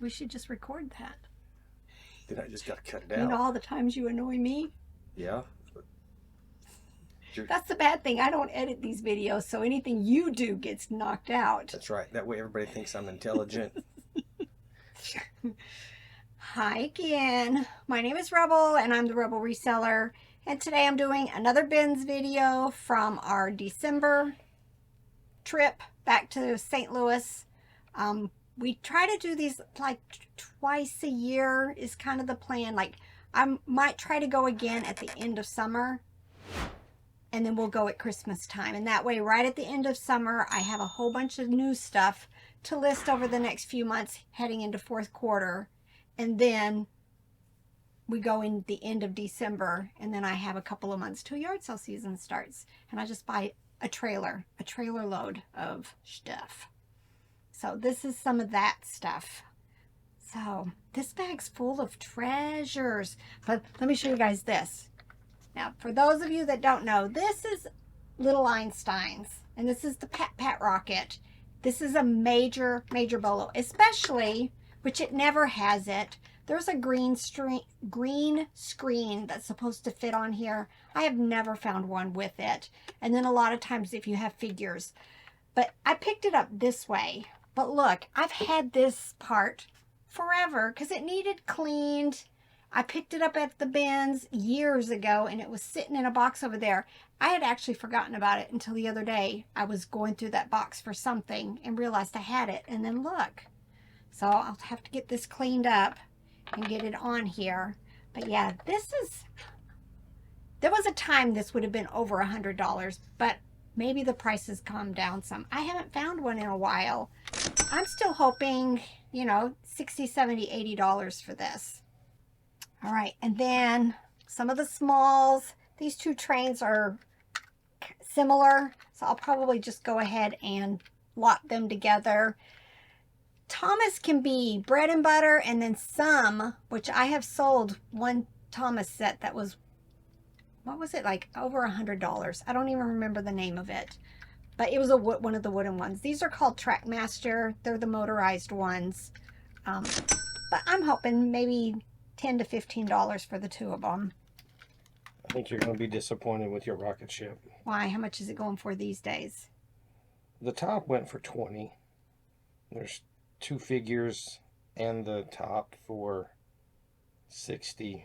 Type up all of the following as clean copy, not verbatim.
We should just record that. Then I just got to cut it out. You know all the times you annoy me? Yeah. That's the bad thing. I don't edit these videos, so anything you do gets knocked out. That's right. That way everybody thinks I'm intelligent. Hi again. My name is Rebel, and I'm the Rebel Reseller. And today I'm doing another bins video from our December trip back to St. Louis. We try to do these like twice a year is kind of the plan. Like I might try to go again at the end of summer, and then we'll go at Christmas time. And that way, right at the end of summer, I have a whole bunch of new stuff to list over the next few months heading into fourth quarter. And then we go in the end of December, and then I have a couple of months till yard sale season starts. And I just buy a trailer load of stuff. So this is some of that stuff. So this bag's full of treasures. But let me show you guys this. Now, for those of you that don't know, this is Little Einstein's, and this is the Pat Rocket. This is a major bolo, especially, which it never has it. There's a green screen that's supposed to fit on here. I have never found one with it. And then a lot of times if you have figures. But I picked it up this way. But look, I've had this part forever because it needed cleaned. I picked it up at the bins years ago, and it was sitting in a box over there. I had actually forgotten about it until the other day. I was going through that box for something and realized I had it. And then look. So I'll have to get this cleaned up and get it on here. But yeah, there was a time this would have been over $100, but maybe the prices calmed down some. I haven't found one in a while. I'm still hoping, you know, $60, $70, $80 for this. All right, and then some of the smalls. These two trains are similar, so I'll probably just go ahead and lot them together. Thomas can be bread and butter, and then some, which I have sold one Thomas set that was, what was it, like over $100. I don't even remember the name of it, but it was one of the wooden ones. These are called Trackmaster. They're the motorized ones, but I'm hoping maybe $10 to $15 for the two of them. I think you're going to be disappointed with your rocket ship. Why? How much is it going for these days? The top went for $20. There's two figures and the top for $60.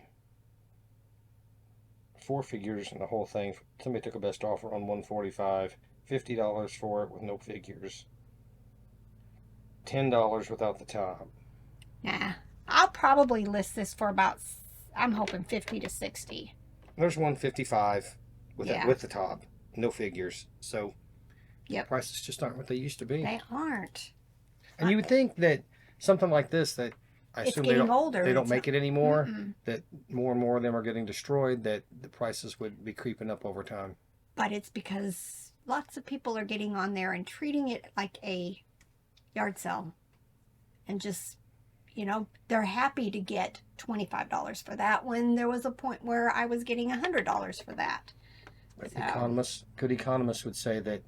Four figures and the whole thing. Somebody took a best offer on $145. $50 for it with no figures. $10 without the top. Nah, I'll probably list this for about, I'm hoping 50 to 60. There's $155 with the top, no figures. So yep, prices just aren't what they used to be. They aren't. And you would think that something like this, that I assume they don't make it anymore, that more and more of them are getting destroyed, that the prices would be creeping up over time. But it's because lots of people are getting on there and treating it like a yard sale. And just, you know, they're happy to get $25 for that when there was a point where I was getting $100 for that. So, good economists would say that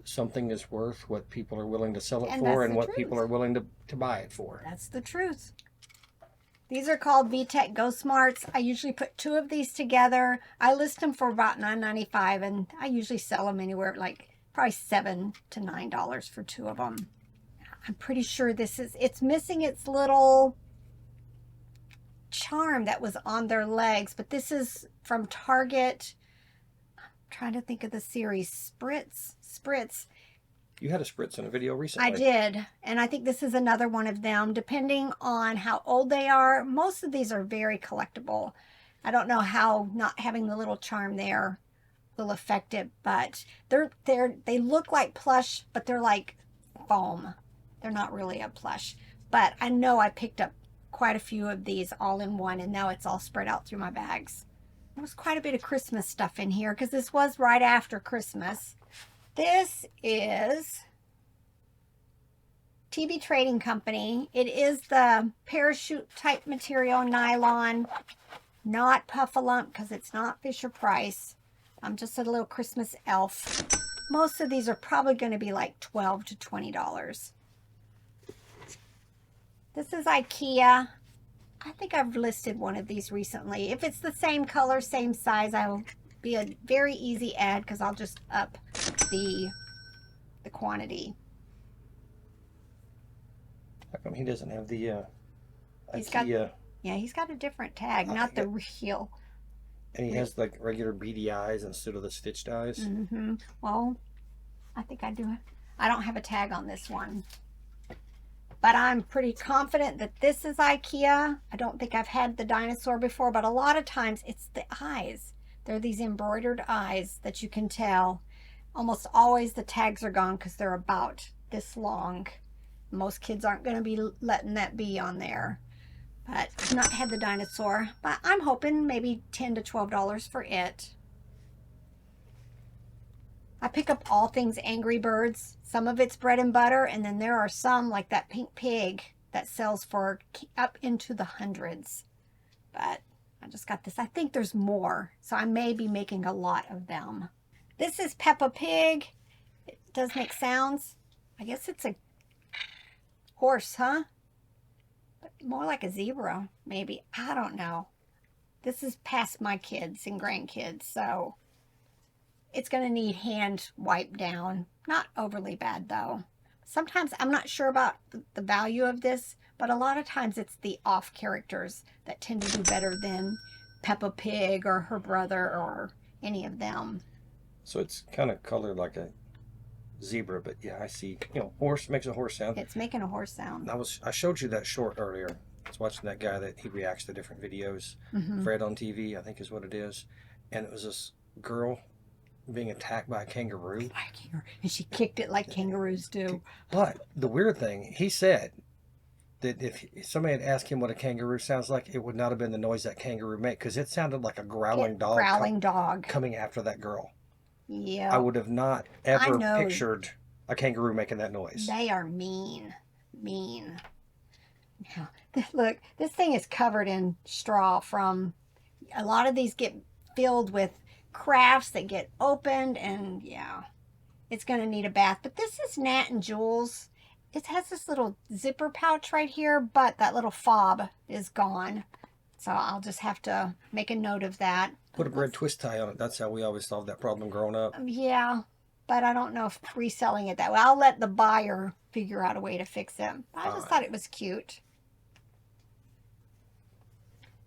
something is worth what people are willing to sell it for and what people are willing to buy it for. That's the truth. These are called VTech Go Smarts. I usually put two of these together. I list them for about $9.95, and I usually sell them anywhere like probably $7 to $9 for two of them. I'm pretty sure it's missing its little charm that was on their legs, but this is from Target. I'm trying to think of the series. Spritz. You had a Spritz in a video recently. I did, and I think this is another one of them, depending on how old they are. Most of these are very collectible. I don't know how not having the little charm there will affect it, but they look like plush, but they're like foam. They're not really a plush. But I know I picked up quite a few of these all in one, and now it's all spread out through my bags. There was quite a bit of Christmas stuff in here because this was right after Christmas. This is TB Trading Company. It is the parachute type material, nylon, not Puffalump because it's not Fisher Price. Just a little Christmas elf. Most of these are probably going to be like $12 to $20. This is IKEA. I think I've listed one of these recently. If it's the same color, same size, I will be a very easy ad because I'll just up the quantity. How come he doesn't have the He's IKEA? He's got a different tag, not the real. And he has like regular beady eyes instead of the stitched eyes. Mm-hmm. Well, I think I do. I don't have a tag on this one. But I'm pretty confident that this is IKEA. I don't think I've had the dinosaur before, but a lot of times it's the eyes. They're these embroidered eyes that you can tell. Almost always the tags are gone because they're about this long. Most kids aren't going to be letting that be on there. But I've not had the dinosaur, but I'm hoping maybe $10 to $12 for it. I pick up all things Angry Birds. Some of it's bread and butter, and then there are some like that pink pig that sells for up into the hundreds. But I just got this. I think there's more, so I may be making a lot of them. This is Peppa Pig. It does make sounds. I guess it's a horse, huh? But more like a zebra, maybe. I don't know. This is past my kids and grandkids, so it's going to need hand wipe down. Not overly bad, though. Sometimes I'm not sure about the value of this, but a lot of times it's the off characters that tend to do better than Peppa Pig or her brother or any of them. So it's kind of colored like a zebra, but yeah, I see. You know, horse makes a horse sound. It's making a horse sound. I showed you that short earlier. I was watching that guy that he reacts to different videos. Fred on TV, I think is what it is. And it was this girl being attacked by a kangaroo. And she kicked it like kangaroos do. But the weird thing, he said that if somebody had asked him what a kangaroo sounds like, it would not have been the noise that kangaroo made, because it sounded like a growling dog coming after that girl. Yeah. I would have not ever pictured a kangaroo making that noise. They are mean. Mean. Now, look, this thing is covered in straw from... A lot of these get filled with crafts that get opened, and yeah, it's going to need a bath. But this is Nat and Jules. It has this little zipper pouch right here, but that little fob is gone. So I'll just have to make a note of that. Put a bread twist tie on it. That's how we always solved that problem growing up. Yeah, but I don't know if reselling it that way. I'll let the buyer figure out a way to fix it. I just thought it was cute.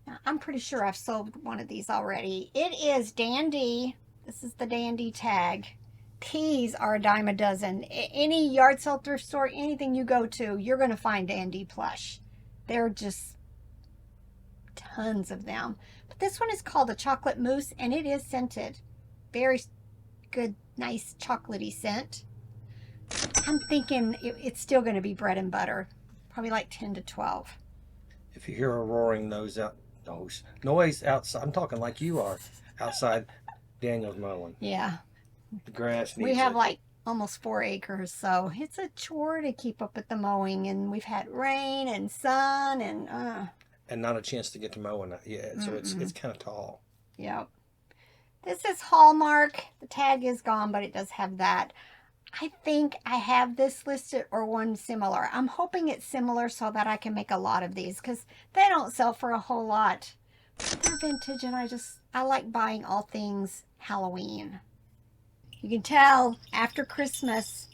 Now, I'm pretty sure I've sold one of these already. It is Dandy. This is the Dandy tag. These are a dime a dozen. Any yard sale, thrift store, anything you go to, you're going to find Dandy plush. They're just tons of them. But this one is called a chocolate mousse, and it is scented. Very good, nice chocolatey scent. I'm thinking it's still going to be bread and butter. Probably like 10 to 12. If you hear a roaring noise outside, I'm talking like you are outside, Daniel's mowing. Yeah. The grass needs We have like almost 4 acres, so it's a chore to keep up with the mowing, and we've had rain and sun and not a chance to get to mowing yet, so it's kind of tall. Yep. This is Hallmark. The tag is gone, but it does have that. I think I have this listed or one similar. I'm hoping it's similar so that I can make a lot of these, because they don't sell for a whole lot. But they're vintage, and I like buying all things Halloween. You can tell after Christmas,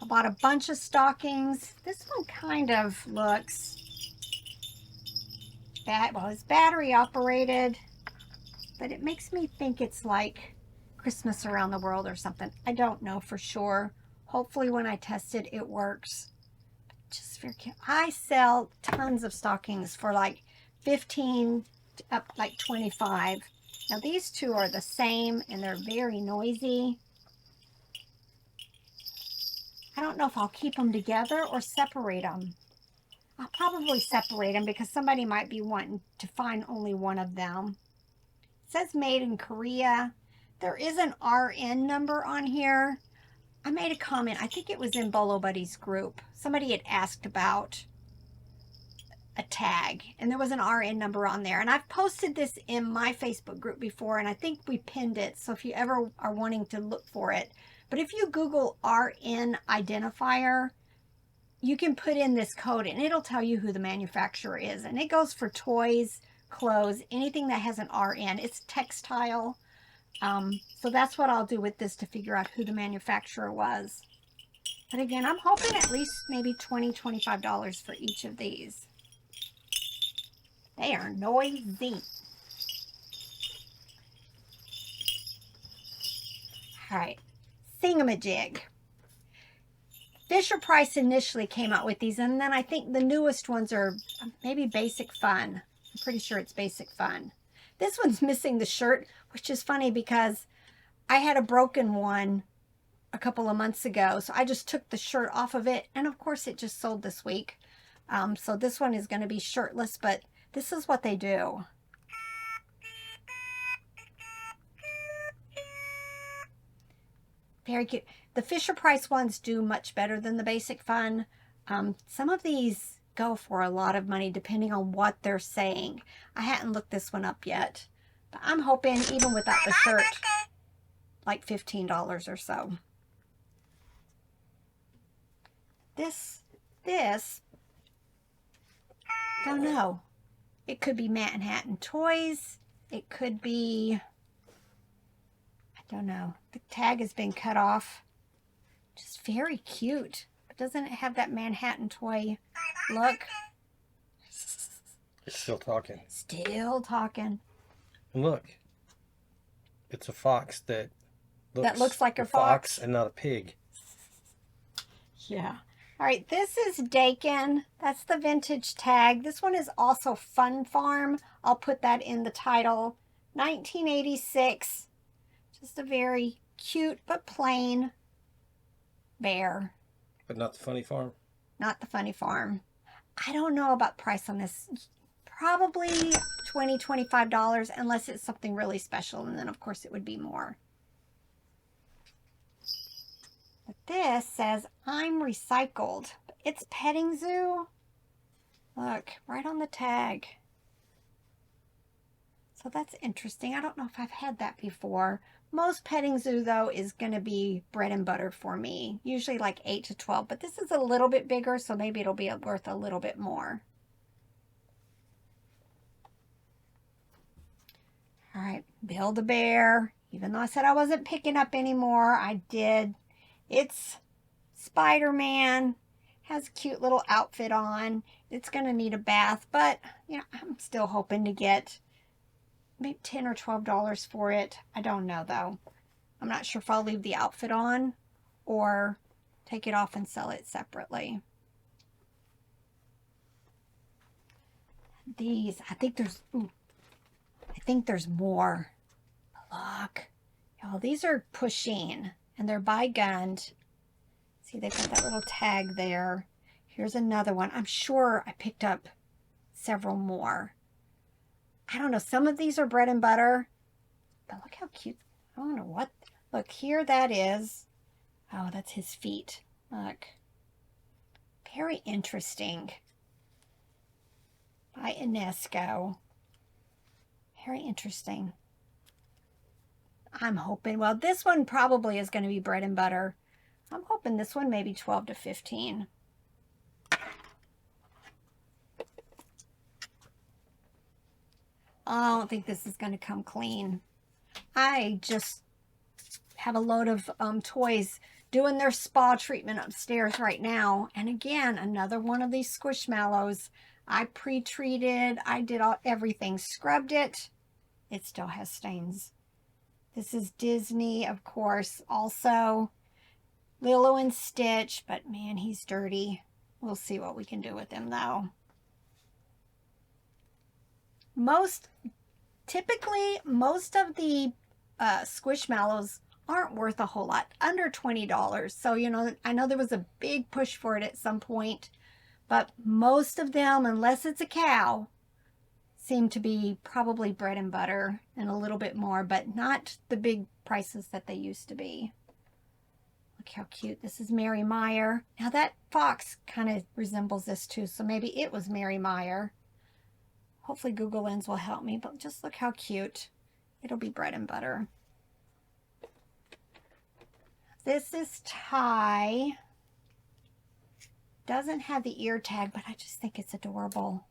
I bought a bunch of stockings. This one kind of looks bad. Well, it's battery operated, but it makes me think it's like Christmas around the world or something. I don't know for sure. Hopefully when I test it, it works. Just very cute. I sell tons of stockings for like 15 up like 25. Now these two are the same, and they're very noisy. I don't know if I'll keep them together or separate them. I'll probably separate them because somebody might be wanting to find only one of them. It says made in Korea. There is an RN number on here. I made a comment. I think it was in Bolo Buddies group. Somebody had asked about a tag, and there was an RN number on there. And I've posted this in my Facebook group before, and I think we pinned it. So if you ever are wanting to look for it. But if you Google RN identifier, you can put in this code and it'll tell you who the manufacturer is. And it goes for toys, clothes, anything that has an RN. It's textile. So that's what I'll do with this to figure out who the manufacturer was. But again, I'm hoping at least maybe $20, $25 for each of these. They are noisy. All right, Thingamajig. Fisher Price initially came out with these, and then I think the newest ones are maybe Basic Fun. I'm pretty sure it's Basic Fun. This one's missing the shirt, which is funny because I had a broken one a couple of months ago, so I just took the shirt off of it, and of course it just sold this week. So this one is going to be shirtless, but this is what they do. Very cute. The Fisher Price ones do much better than the Basic Fun. Some of these go for a lot of money depending on what they're saying. I hadn't looked this one up yet, but I'm hoping even without the shirt, like $15 or so. This, don't know. It could be Manhattan Toys. It could be, I don't know. The tag has been cut off. Just very cute. But doesn't it have that Manhattan Toy look? It's still talking. Still talking. And look, it's a fox that looks like a fox and not a pig. Yeah. All right, this is Dakin. That's the vintage tag. This one is also Fun Farm. I'll put that in the title. 1986. Just a very cute but plain bear. But not the Funny Farm? Not the Funny Farm. I don't know about price on this. Probably $20, $25 unless it's something really special. And then, of course, it would be more. But this says, I'm recycled. It's petting zoo. Look, right on the tag. So that's interesting. I don't know if I've had that before. Most petting zoo, though, is going to be bread and butter for me. Usually like 8 to 12. But this is a little bit bigger, so maybe it'll be worth a little bit more. All right, Build-A-Bear. Even though I said I wasn't picking up anymore, I did. It's Spider-Man. Has a cute little outfit on. It's going to need a bath, but you know, I'm still hoping to get maybe $10 or $12 for it. I don't know, though. I'm not sure if I'll leave the outfit on or take it off and sell it separately. These, I think there's more. Look. Y'all, these are Pusheen, and they're by Gund. See, they've got that little tag there. Here's another one. I'm sure I picked up several more. I don't know. Some of these are bread and butter. But look how cute. I don't know what. Look, here that is. Oh, that's his feet. Look. Very interesting. By Inesco. Very interesting. I'm hoping, well, this one probably is going to be bread and butter. I'm hoping this one maybe 12 to 15. I don't think this is going to come clean. I just have a load of toys doing their spa treatment upstairs right now. And again, another one of these Squishmallows. I pre-treated. I did everything. Scrubbed it. It still has stains. This is Disney, of course. Also, Lilo and Stitch. But man, he's dirty. We'll see what we can do with him, though. Typically, most of the Squishmallows aren't worth a whole lot. Under $20. So, you know, I know there was a big push for it at some point. But most of them, unless it's a cow, seem to be probably bread and butter and a little bit more, but not the big prices that they used to be. Look how cute. This is Mary Meyer. Now that fox kind of resembles this too, so maybe it was Mary Meyer. Hopefully Google Lens will help me, but just look how cute. It'll be bread and butter. This is Ty. doesn't have the ear tag, but I just think it's adorable.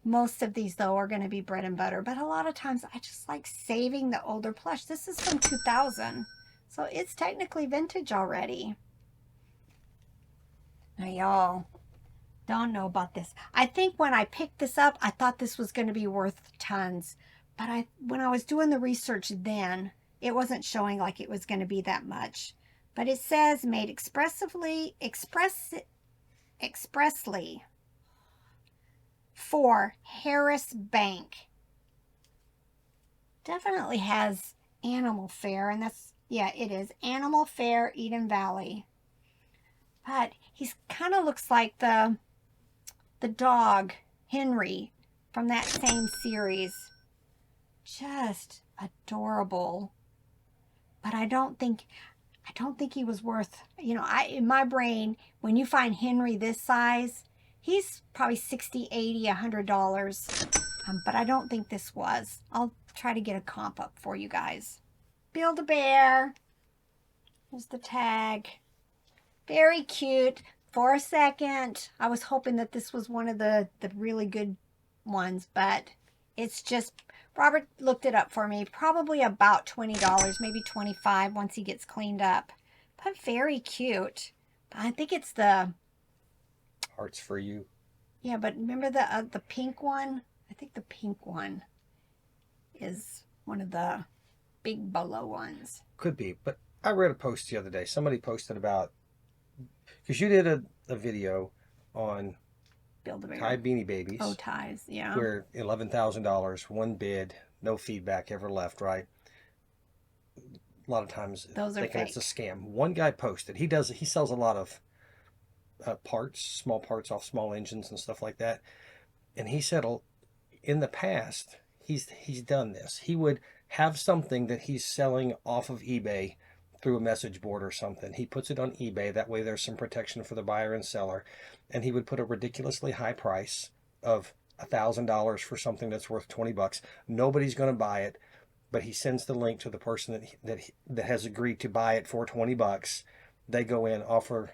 Most of these, though, are going to be bread and butter, but a lot of times I just like saving the older plush. This is from 2000, so it's technically vintage already. Now, y'all don't know about this. I think when I picked this up, I thought this was going to be worth tons, but when I was doing the research then, it wasn't showing like it was going to be that much. But it says made expressly for Harris Bank. Definitely has animal fare, and that's, yeah, it is Animal Fare, Eden Valley. But he's kind of looks like the dog Henry from that same series. Just adorable. But I don't think he was worth, you know, in my brain, when you find Henry this size, he's probably $60, $80, $100. But I don't think this was. I'll try to get a comp up for you guys. Build-A-Bear. Here's the tag. Very cute. For a second, I was hoping that this was one of the really good ones, but it's just, Robert looked it up for me, probably about $20, maybe $25 once he gets cleaned up. But very cute. I think it's the Hearts for You. Yeah, but remember the pink one? I think the pink one is one of the big bolo ones. Could be, but I read a post the other day. Somebody posted about, because you did a video on Build-A-Bear. Tie Beanie Babies. Oh, ties, yeah. Where $11,000, one bid, no feedback ever left, right? A lot of times those are thinking fake. It's a scam. One guy posted, he sells a lot of parts, small parts off small engines and stuff like that. And he said in the past, he's done this. He would have something that he's selling off of eBay through a message board or something. He puts it on eBay. That way there's some protection for the buyer and seller. And he would put a ridiculously high price of $1,000 for something that's worth $20. Nobody's going to buy it, but he sends the link to the person that has agreed to buy it for $20. They go in,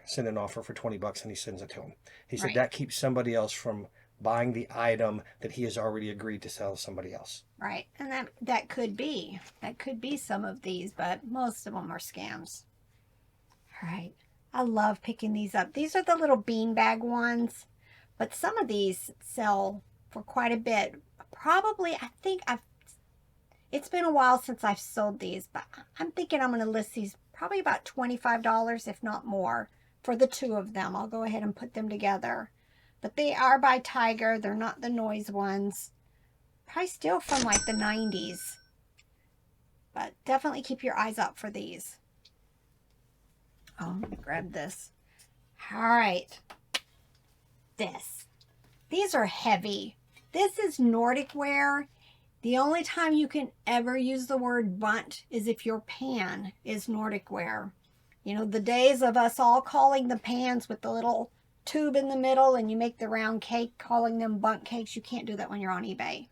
send an offer for $20, and he sends it to them. He said that keeps somebody else from buying the item that he has already agreed to sell to somebody else. Right, and that could be some of these, but most of them are scams. All right, I love picking these up. These are the little beanbag ones, but some of these sell for quite a bit. Probably, I think it's been a while since I've sold these, but I'm thinking I'm going to list these probably about $25, if not more, for the two of them. I'll go ahead and put them together. But they are by Tiger. They're not the noise ones. Probably still from like the 90s. But definitely keep your eyes out for these. Oh, let me grab this. All right. These are heavy. This is Nordic wear. The only time you can ever use the word bunt is if your pan is Nordic wear. You know, the days of us all calling the pans with the little tube in the middle and you make the round cake, calling them bunt cakes. You can't do that when you're on eBay.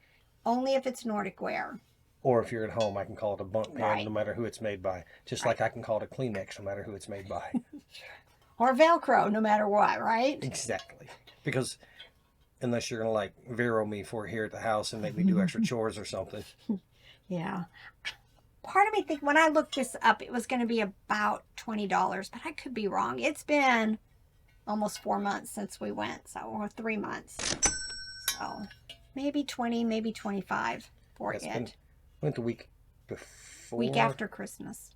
Only if it's Nordic wear. Or if you're at home, I can call it a bunt pan no matter who it's made by. Just like I can call it a Kleenex no matter who it's made by. Or Velcro no matter what, right? Exactly. Because unless you're going to like Vero me for here at the house and make me do extra chores or something. Yeah. Part of me think when I looked this up, it was going to be about $20, but I could be wrong. It's been almost 4 months since we went, or 3 months. So maybe 20, maybe 25 for it. Went the week before. Week after Christmas.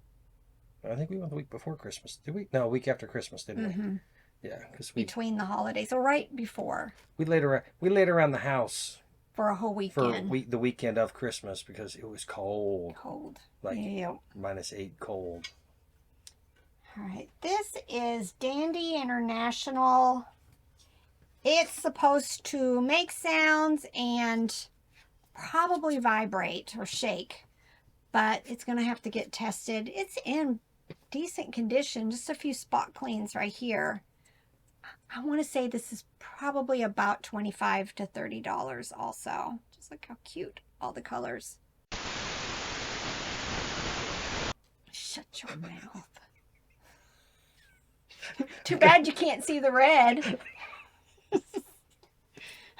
I think we went the week before Christmas. Did we? No, a week after Christmas, didn't we? Yeah, because between the holidays, or right before. We laid around the house for a whole weekend. For the weekend of Christmas because it was cold. Like -8 cold. All right, this is Dandy International. It's supposed to make sounds and probably vibrate or shake, but it's going to have to get tested. It's in decent condition, just a few spot cleans right here. I want to say this is probably about $25 to $30 also. Just look how cute, all the colors. Shut your mouth. Too bad you can't see the red.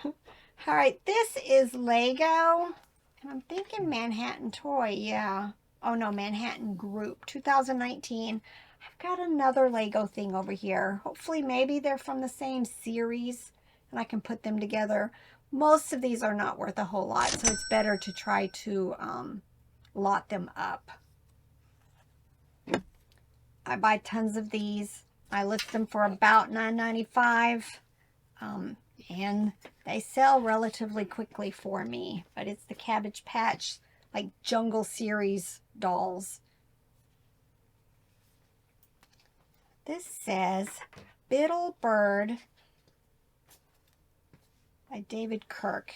All right, this is Lego. And I'm thinking Manhattan Toy, yeah. Oh no, Manhattan Group, 2019. I've got another Lego thing over here. Hopefully maybe they're from the same series and I can put them together. Most of these are not worth a whole lot, so it's better to try to lot them up. I buy tons of these. I list them for about $9.95. And they sell relatively quickly for me. But it's the Cabbage Patch, like Jungle Series dolls. This says Biddle Bird by David Kirk.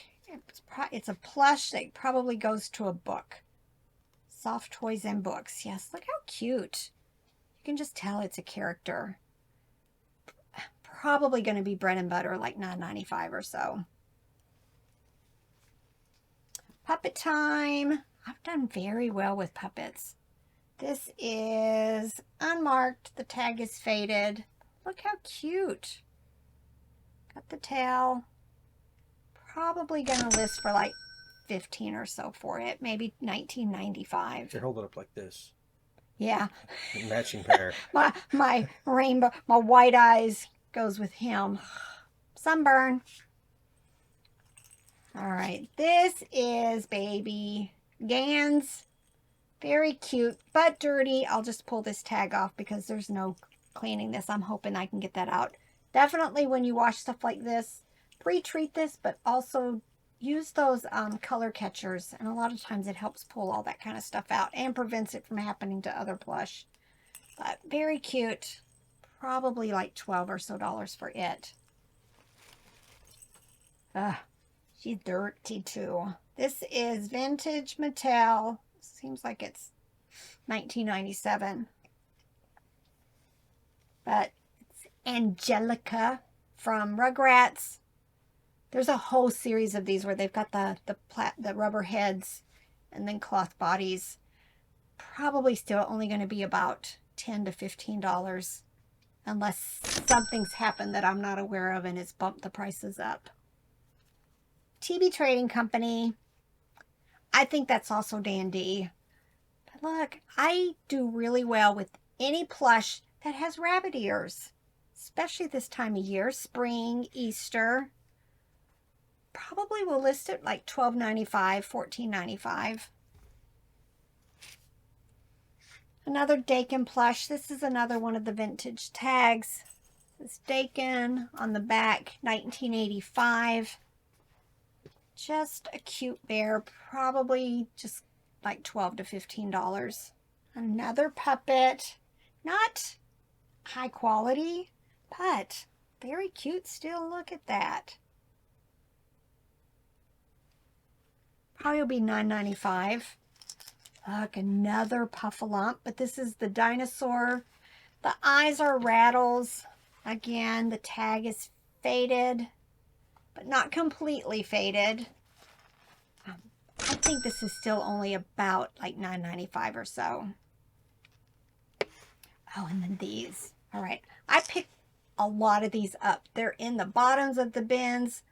It's a plush that probably goes to a book. Soft toys and books. Yes, look how cute. You can just tell it's a character. Probably going to be bread and butter, like $9.95 or so. Puppet time. I've done very well with puppets. This is unmarked. The tag is faded. Look how cute. Got the tail. Probably going to list for like $15 or so for it. Maybe $19.95. You hold it up like this. Yeah. Matching pair. my rainbow, my white eyes goes with him. Sunburn. All right, this is baby Gans. Very cute, but dirty. I'll just pull this tag off because there's no cleaning this. I'm hoping I can get that out. Definitely when you wash stuff like this, pre-treat this, but also use those color catchers. And a lot of times it helps pull all that kind of stuff out and prevents it from happening to other plush. But very cute. Probably like $12 or so for it. She's dirty too. This is vintage Mattel. Seems like it's 1997. But it's Angelica from Rugrats. There's a whole series of these where they've got the rubber heads and then cloth bodies. Probably still only going to be about $10 to $15. Unless something's happened that I'm not aware of and it's bumped the prices up. TB Trading Company. I think that's also dandy. But look, I do really well with any plush that has rabbit ears. Especially this time of year. Spring, Easter. Probably will list it like $12.95, $14.95. Another Dakin plush. This is another one of the vintage tags. This Dakin on the back, 1985. Just a cute bear. Probably just like $12 to $15. Another puppet. Not high quality, but very cute still. Look at that. Probably will be $9.95. Look, another Puffalump, but this is the dinosaur. The eyes are rattles. Again, the tag is faded, but not completely faded. I think this is still only about like $9.95 or so. Oh, and then these. All right, I picked a lot of these up. They're in the bottoms of the bins.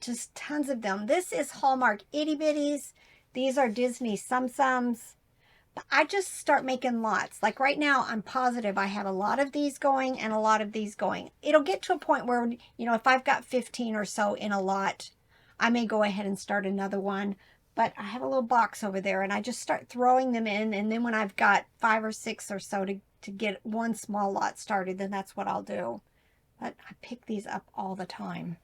Just tons of them. This is Hallmark Itty Bitties. These are Disney Tsum Tsums. But I just start making lots. Like right now, I'm positive I have a lot of these going and a lot of these going. It'll get to a point where, you know, if I've got 15 or so in a lot, I may go ahead and start another one. But I have a little box over there and I just start throwing them in. And then when I've got 5 or 6 or so to get one small lot started, then that's what I'll do. But I pick these up all the time.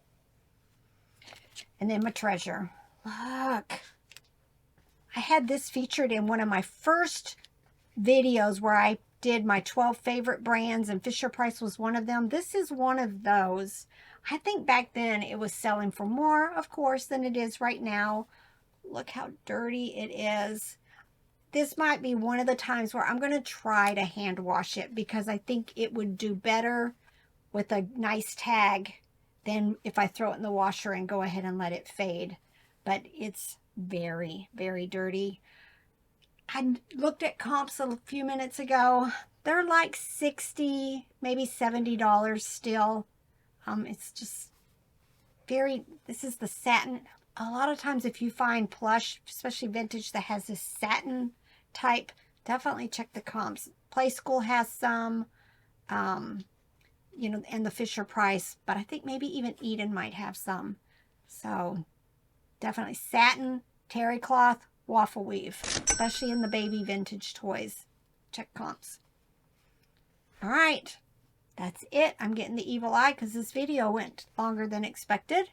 And then my treasure. Look. I had this featured in one of my first videos where I did my 12 favorite brands and Fisher-Price was one of them. This is one of those. I think back then it was selling for more, of course, than it is right now. Look how dirty it is. This might be one of the times where I'm going to try to hand wash it because I think it would do better with a nice tag than if I throw it in the washer and go ahead and let it fade. But it's very, very dirty. I looked at comps a few minutes ago. They're like $60, maybe $70 still. It's just this is the satin. A lot of times if you find plush, especially vintage, that has this satin type, definitely check the comps. Play School has some, you know, and the Fisher Price, but I think maybe even Eden might have some. So definitely satin, terry cloth, waffle weave, especially in the baby vintage toys. Check comps. All right, that's it. I'm getting the evil eye because this video went longer than expected.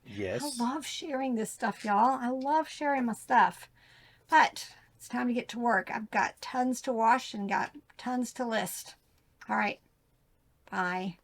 Yes. I love sharing this stuff, y'all. I love sharing my stuff. But it's time to get to work. I've got tons to wash and got tons to list. All right. Bye.